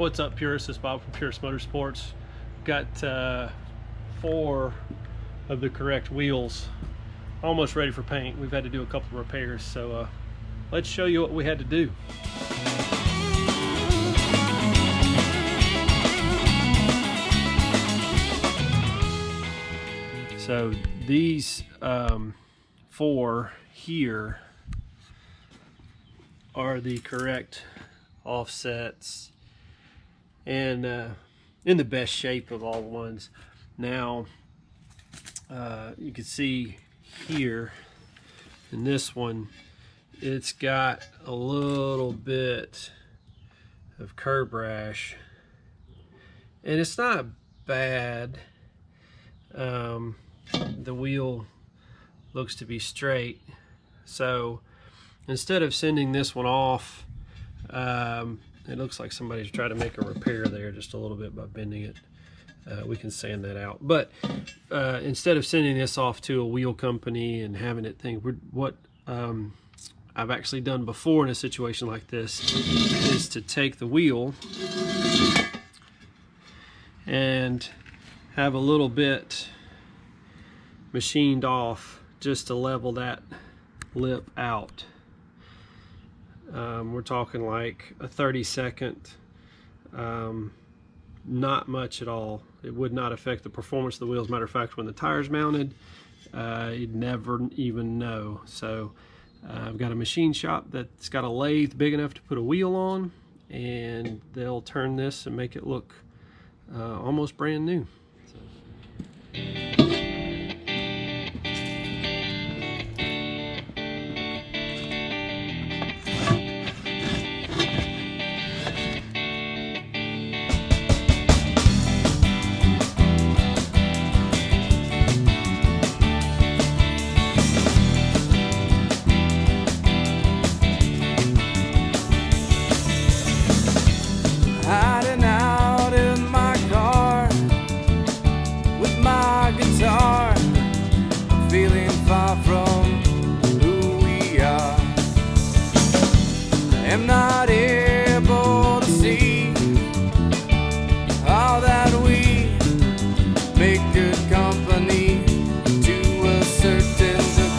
What's up, Purist? This is Bob from Purist Motorsports. Got 4 of the correct wheels almost ready for paint. We've had to do a couple of repairs, so let's show you what we had to do. So these 4 here are the correct offsets and in the best shape of all the ones. Now you can see here in this one it's got a little bit of curb rash, and it's not bad. The wheel looks to be straight, so instead of sending this one off, it looks like somebody's tried to make a repair there just a little bit by bending it. We can sand that out, but instead of sending this off to a wheel company and having it what I've actually done before in a situation like this is to take the wheel and have a little bit machined off just to level that lip out. We're talking like a 30-second, not much at all. It would not affect the performance of the wheel. As a matter of fact, when the tire's mounted, you'd never even know. So I've got a machine shop that's got a lathe big enough to put a wheel on, and they'll turn this and make it look almost brand new. Hiding out in my car with my guitar, feeling far from who we are. I'm not able to see all that we make good company to a certain degree.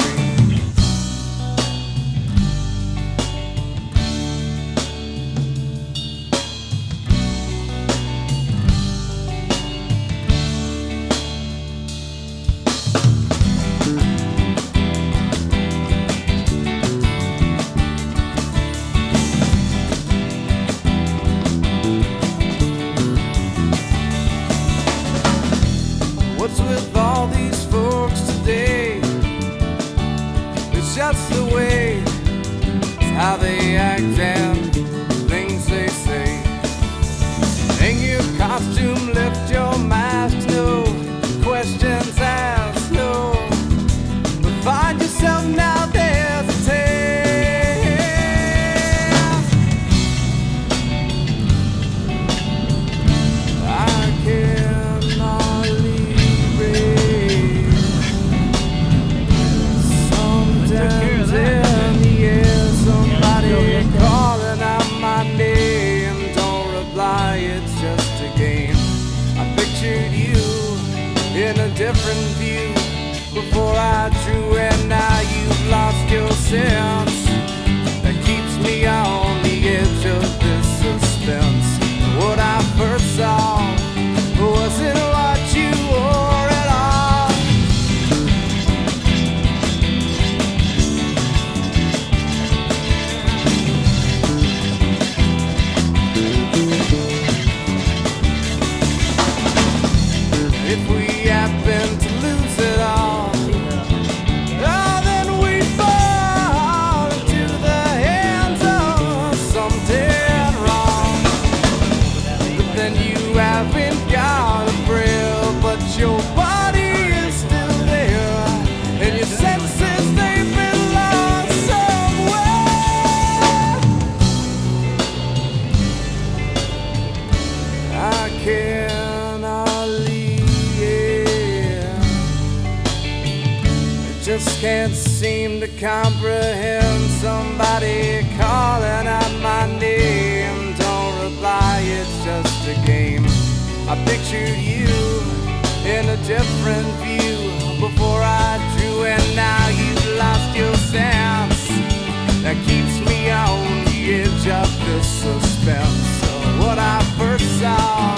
What's with all these folks today? It's just the way, it's how they act and things they say. Hang your costume, lift your mask, no questions asked, no. But find yourself now, there's a tale. I cannot leave it. Sometimes in the air, somebody calling out my name. Don't reply, it's just a game. I pictured you in a different view before I drew, and now you've lost your sense. That keeps me on the edge of this suspense. What I first saw wasn't what you wore at all. If we happen to lose it all, oh, then we fall into the hands of something wrong. But then you haven't got a braille, but your body is still there, and your senses, they've been lost somewhere. I cannot leave. I just can't seem to comprehend somebody calling out my name. Don't reply. reply, it's just a game. I pictured you in a different view before I drew, and now you've lost your sense. That keeps me on the edge of this suspense. So what I first saw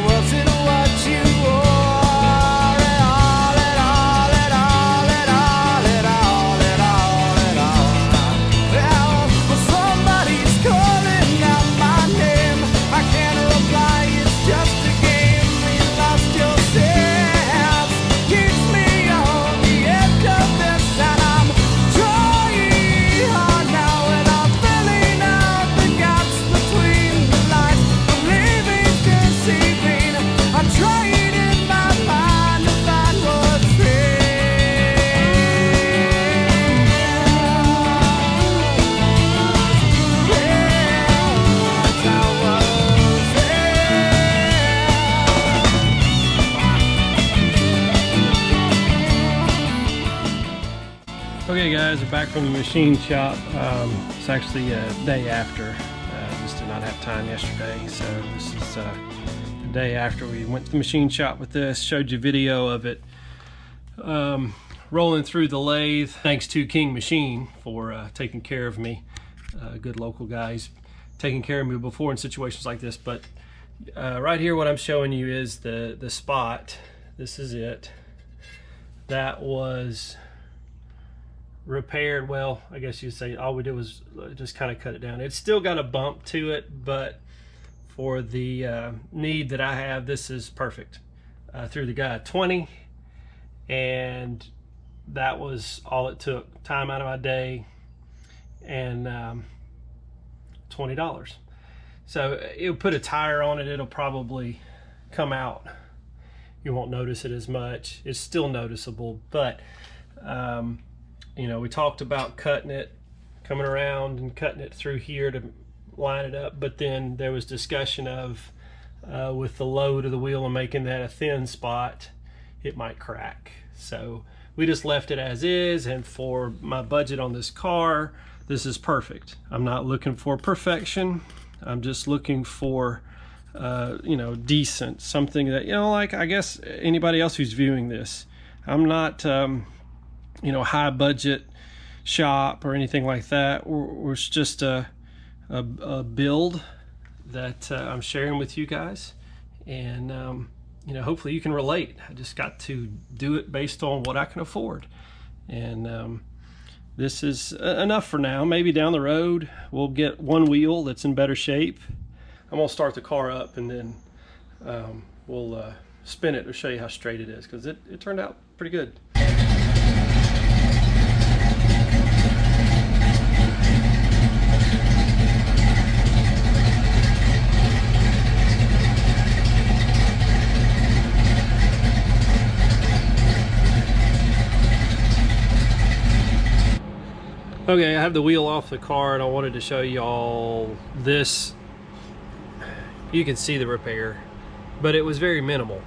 wasn't what you are at all, at all, at all, at all, at all, at all, at all. Well, somebody's calling out my name. I can't reply, it's just a game. You lost your sense. Keeps me on the edge of this, and I'm trying hard now, and I'm filling out the gaps between the lines. Believing's deceiving. I'm trying in my mind to find what's real. That's how I was Okay guys, we're back from the machine shop. It's actually a day after. Just did not have time yesterday, so this is the day after we went to the machine shop with this. Showed you video of it rolling through the lathe. Thanks to King Machine for taking care of me. Good local guys taking care of me before in situations like this. But right here, what I'm showing you is the spot. This is it. That was repaired. Well, I guess you'd say all we did was just kind of cut it down. It's still got a bump to it, but for the need that I have, this is perfect. Threw the guy 20, and that was all it took. Time out of my day, and $20. So it'll put a tire on it, it'll probably come out. You won't notice it as much. It's still noticeable, but you know, we talked about cutting it, coming around and cutting it through here to line it up, but then there was discussion of with the load of the wheel and making that a thin spot, it might crack. So we just left it as is, and for my budget on this car, this is perfect. I'm not looking for perfection. I'm just looking for you know, decent, something that, you know, like I guess anybody else who's viewing this. I'm not you know, high budget shop or anything like that. It's just a build that I'm sharing with you guys, and you know, hopefully you can relate. I just got to do it based on what I can afford, and this is enough for now. Maybe down the road we'll get one wheel that's in better shape. I'm gonna start the car up, and then we'll spin it to show you how straight it is, because it turned out pretty good. Okay, I have the wheel off the car, and I wanted to show you all this. You can see the repair, but it was very minimal.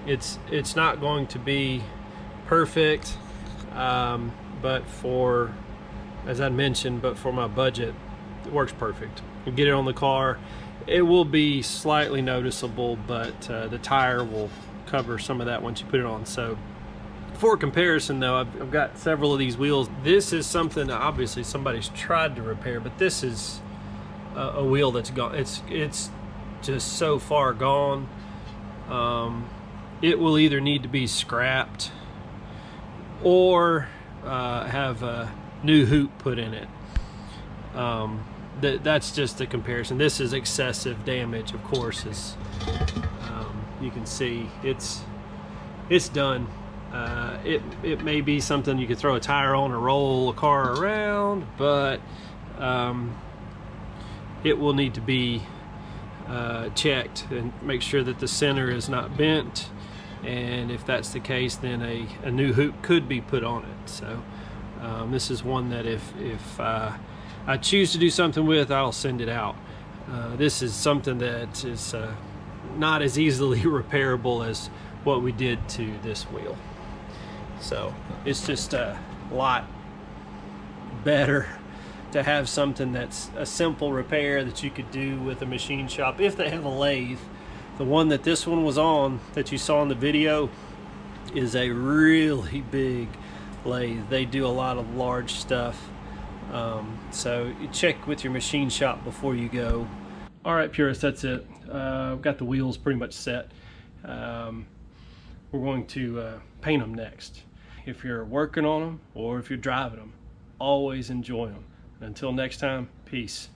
It's not going to be perfect, but for, as I mentioned, but for my budget, it works perfect. You get it on the car, it will be slightly noticeable, but the tire will cover some of that once you put it on. So for comparison though, I've got several of these wheels. This is something that obviously somebody's tried to repair, but this is a wheel that's gone. It's just so far gone. It will either need to be scrapped or have a new hoop put in it. That's just a comparison. This is excessive damage, of course, as you can see. It's done. It may be something you could throw a tire on or roll a car around, but it will need to be checked and make sure that the center is not bent, and if that's the case, then a new hoop could be put on it. So this is one that if I choose to do something with, I'll send it out. This is something that is not as easily repairable as what we did to this wheel. So it's just a lot better to have something that's a simple repair that you could do with a machine shop if they have a lathe. The one that this one was on that you saw in the video is a really big lathe. They do a lot of large stuff. So you check with your machine shop before you go. All right, Purist, that's it. I've got the wheels pretty much set. We're going to paint them next. If you're working on them or if you're driving them, always enjoy them. Until next time, peace.